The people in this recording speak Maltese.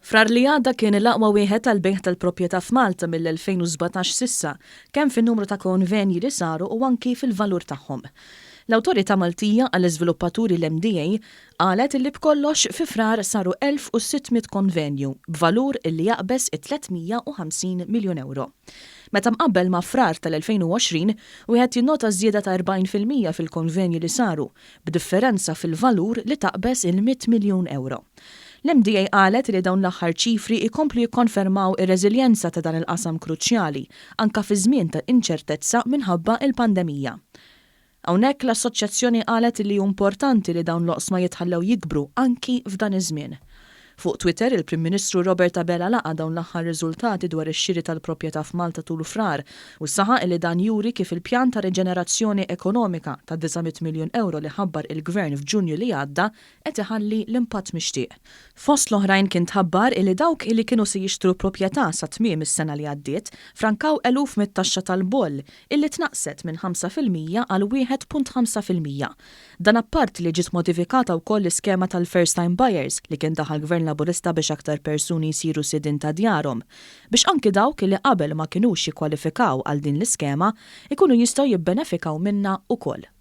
Frar li għadda kien l-aqwa wieħed tal-bejħ tal-proprjetà f'Malta mill-2017 sissa, kemm fin-numru ta' konvenji li saru u anki fil-valur tagħhom. L-Awtorità Maltija għall-Iżviluppaturi l-MDA qalet li b'kollox fi frar saru 1600 konvenju b'valur illi jaqbes 350 miljun euro. Meta mqabbel ma' frar tal-2020 wieħed jinnota żieda ta' 40% fil-konvenji li saru, b'differenza fil-valur li taqbes il-100 miljun euro. L-MDA qalet li dawn l-aħħar ċifri ikomplu jikkonfermaw ir-reżiljenza ta' dan il-qasam kruċjali anka fi żmien ta' inċertezza minħabba il-pandemija. Hawnhekk l-assoċjazzjoni qalet li importanti li dawn l-oqsma jitħallew jikbru anki f'dan iż-żmien. Fuq Twitter, il-Prim Ministru Robert Abela laqa dawn l-aħħar riżultati dwar ix-xiri tal-proprjetà f'Malta tul frar u saħaq li dan juri kif il-pjan ta' reġenerazzjoni ekonomika ta' 900 miljun euro li ħabbar il-Gvern f'Ġunju li għadda qed iħalli l-impatt mixtieq. Fost l-oħrajn kien tħabbar li dawk li kienu se jixtru proprjetà sa tmiem is-sena li għaddiet frankaw eluf mit-taxxa tal-boll illi tnaqset minn 5% għal 1.5%. Dan appart li ġiet modifikata wkoll l-iskema tal-first time buyers li kien daħal Gvern Laburista biex aktar persuni jsiru sidin ta' djarhom, biex anki dawk li qabel ma kinux jikkwalifikaw għal din l-iskema ikunu jistgħu jibbenefikaw minnha wkoll.